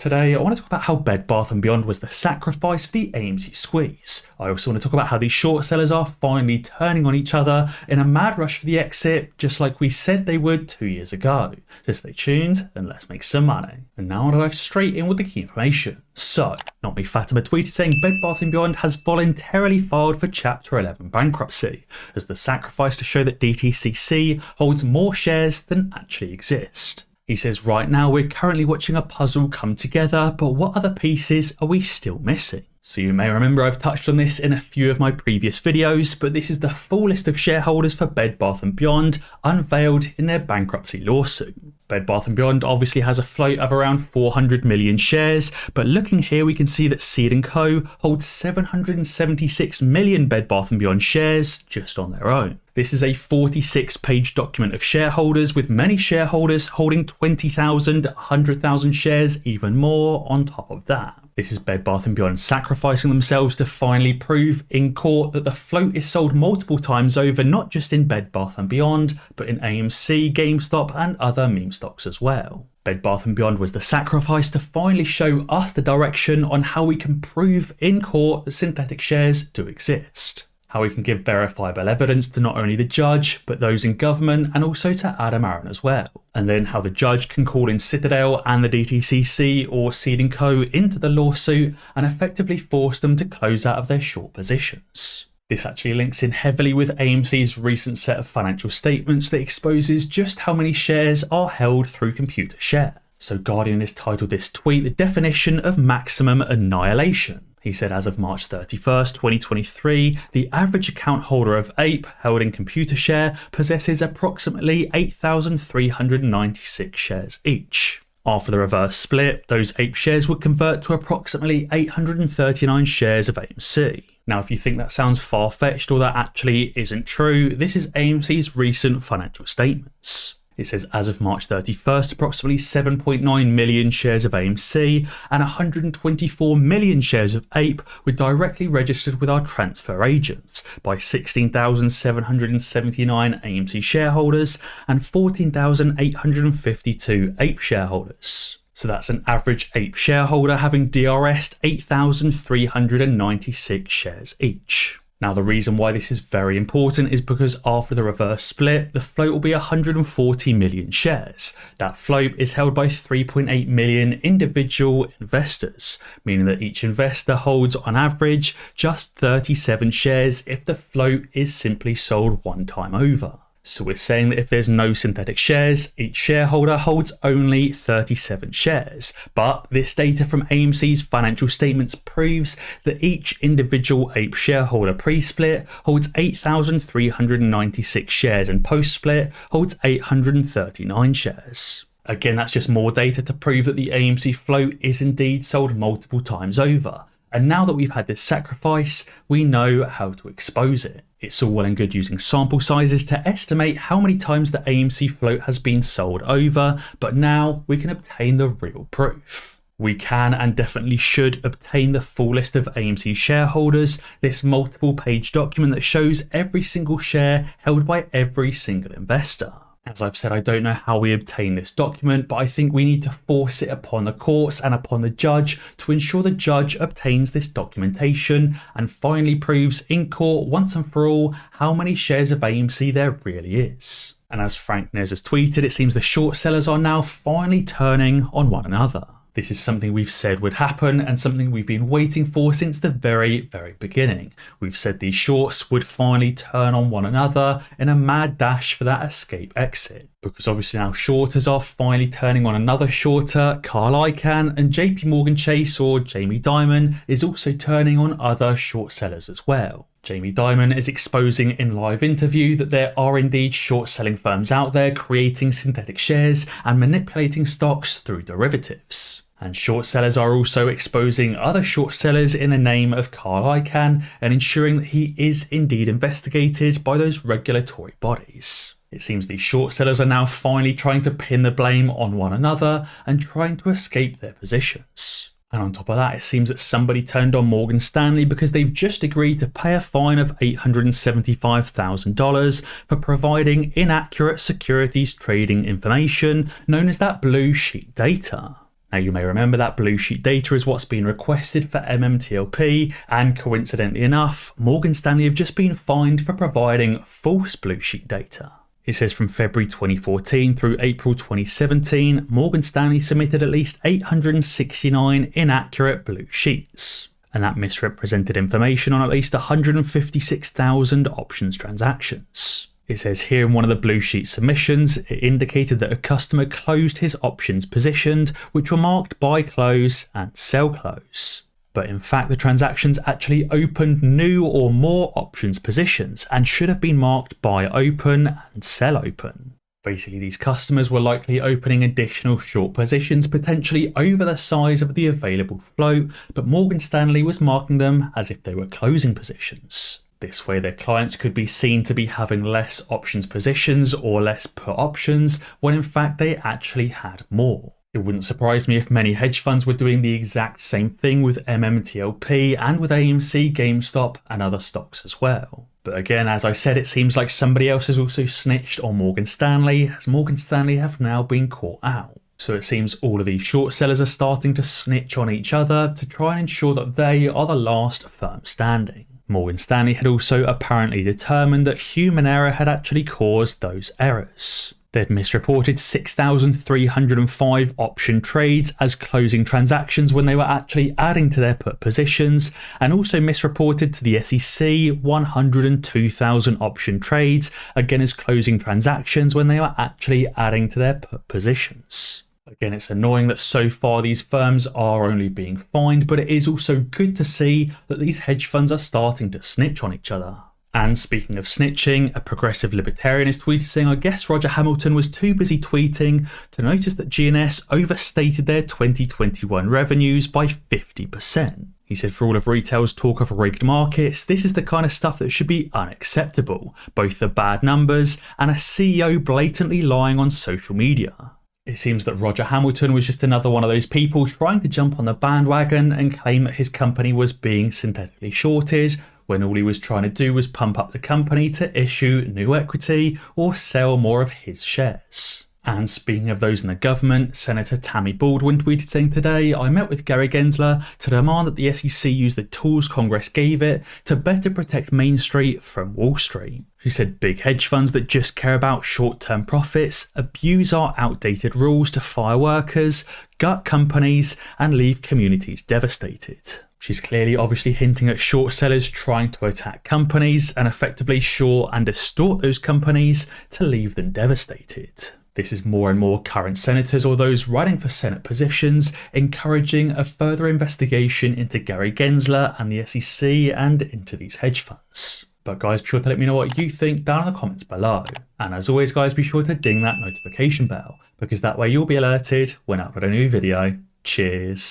Today, I want to talk about how Bed Bath & Beyond was the sacrifice for the AMC squeeze. I also want to talk about how these short sellers are finally turning on each other in a mad rush for the exit, just like we said they would 2 years ago. So stay tuned and let's make some money. And now I'll dive straight in with the key information. So, Not Me Fatima tweeted saying Bed Bath & Beyond has voluntarily filed for Chapter 11 bankruptcy as the sacrifice to show that DTCC holds more shares than actually exist. He says, right now we're currently watching a puzzle come together, but what other pieces are we still missing? So you may remember I've touched on this in a few of my previous videos, but this is the full list of shareholders for Bed Bath & Beyond unveiled in their bankruptcy lawsuit. Bed Bath & Beyond obviously has a float of around 400 million shares, but looking here we can see that Seed & Co holds 776 million Bed Bath & Beyond shares just on their own. This is a 46-page document of shareholders, with many shareholders holding 20,000, 100,000 shares, even more on top of that. This is Bed Bath & Beyond sacrificing themselves to finally prove in court that the float is sold multiple times over, not just in Bed Bath & Beyond, but in AMC, GameStop and other meme stocks as well. Bed Bath & Beyond was the sacrifice to finally show us the direction on how we can prove in court that synthetic shares do exist. How we can give verifiable evidence to not only the judge, but those in government and also to Adam Aaron as well. And then how the judge can call in Citadel and the DTCC or Seed & Co into the lawsuit and effectively force them to close out of their short positions. This actually links in heavily with AMC's recent set of financial statements that exposes just how many shares are held through computer share. So Guardian has titled this tweet the definition of maximum annihilation. He said as of March 31st, 2023, the average account holder of APE held in computer share possesses approximately 8,396 shares each. After the reverse split, those APE shares would convert to approximately 839 shares of AMC. Now, if you think that sounds far-fetched or that actually isn't true, this is AMC's recent financial statements. It says as of March 31st, approximately 7.9 million shares of AMC and 124 million shares of APE were directly registered with our transfer agents by 16,779 AMC shareholders and 14,852 APE shareholders. So that's an average APE shareholder having DRS'd 8,396 shares each. Now, the reason why this is very important is because after the reverse split, the float will be 140 million shares. That float is held by 3.8 million individual investors, meaning that each investor holds on average just 37 shares if the float is simply sold one time over. So we're saying that if there's no synthetic shares, each shareholder holds only 37 shares. But this data from AMC's financial statements proves that each individual APE shareholder pre-split holds 8,396 shares and post-split holds 839 shares. Again, that's just more data to prove that the AMC float is indeed sold multiple times over. And now that we've had this sacrifice, we know how to expose it. It's all well and good using sample sizes to estimate how many times the AMC float has been sold over, but now we can obtain the real proof. We can and definitely should obtain the full list of AMC shareholders, this multiple page document that shows every single share held by every single investor. As I've said, I don't know how we obtain this document, but I think we need to force it upon the courts and upon the judge to ensure the judge obtains this documentation and finally proves in court once and for all how many shares of AMC there really is. And as Frank Nez has tweeted, it seems the short sellers are now finally turning on one another. This is something we've said would happen and something we've been waiting for since the very beginning. We've said these shorts would finally turn on one another in a mad dash for that escape exit. Because obviously now shorters are finally turning on another shorter, Carl Icahn, and JP Morgan Chase or Jamie Dimon is also turning on other short sellers as well. Jamie Dimon is exposing in live interview that there are indeed short selling firms out there creating synthetic shares and manipulating stocks through derivatives. And short sellers are also exposing other short sellers in the name of Carl Icahn and ensuring that he is indeed investigated by those regulatory bodies. It seems these short sellers are now finally trying to pin the blame on one another and trying to escape their positions. And on top of that, it seems that somebody turned on Morgan Stanley because they've just agreed to pay a fine of $875,000 for providing inaccurate securities trading information known as that blue sheet data. Now you may remember that blue sheet data is what's been requested for MMTLP, and coincidentally enough, Morgan Stanley have just been fined for providing false blue sheet data. It says from February 2014 through April 2017, Morgan Stanley submitted at least 869 inaccurate blue sheets, and that misrepresented information on at least 156,000 options transactions. It says here in one of the blue sheet submissions, it indicated that a customer closed his options positioned, which were marked buy close and sell close. But in fact, the transactions actually opened new or more options positions and should have been marked buy open and sell open. Basically, these customers were likely opening additional short positions, potentially over the size of the available float, but Morgan Stanley was marking them as if they were closing positions. This way, their clients could be seen to be having less options positions or less put options, when in fact they actually had more. It wouldn't surprise me if many hedge funds were doing the exact same thing with MMTLP and with AMC, GameStop and other stocks as well. But again, as I said, it seems like somebody else has also snitched on Morgan Stanley, as Morgan Stanley have now been caught out. So it seems all of these short sellers are starting to snitch on each other to try and ensure that they are the last firm standing. Morgan Stanley had also apparently determined that human error had actually caused those errors. They'd misreported 6,305 option trades as closing transactions when they were actually adding to their put positions, and also misreported to the SEC 102,000 option trades again as closing transactions when they were actually adding to their put positions. Again, it's annoying that so far these firms are only being fined, but it is also good to see that these hedge funds are starting to snitch on each other. And speaking of snitching, a progressive libertarian is tweeted saying, I guess Roger Hamilton was too busy tweeting to notice that GNS overstated their 2021 revenues by 50%. He said, for all of retail's talk of rigged markets, this is the kind of stuff that should be unacceptable, both the bad numbers and a CEO blatantly lying on social media. It seems that Roger Hamilton was just another one of those people trying to jump on the bandwagon and claim that his company was being synthetically shorted, when all he was trying to do was pump up the company to issue new equity or sell more of his shares. And speaking of those in the government, Senator Tammy Baldwin tweeted saying today, I met with Gary Gensler to demand that the SEC use the tools Congress gave it to better protect Main Street from Wall Street. She said big hedge funds that just care about short-term profits abuse our outdated rules to fire workers, gut companies, and leave communities devastated. She's clearly obviously hinting at short sellers trying to attack companies and effectively short and distort those companies to leave them devastated. This is more and more current senators or those running for Senate positions encouraging a further investigation into Gary Gensler and the SEC and into these hedge funds. But guys, be sure to let me know what you think down in the comments below. And as always guys, be sure to ding that notification bell, because that way you'll be alerted when I upload a new video. Cheers.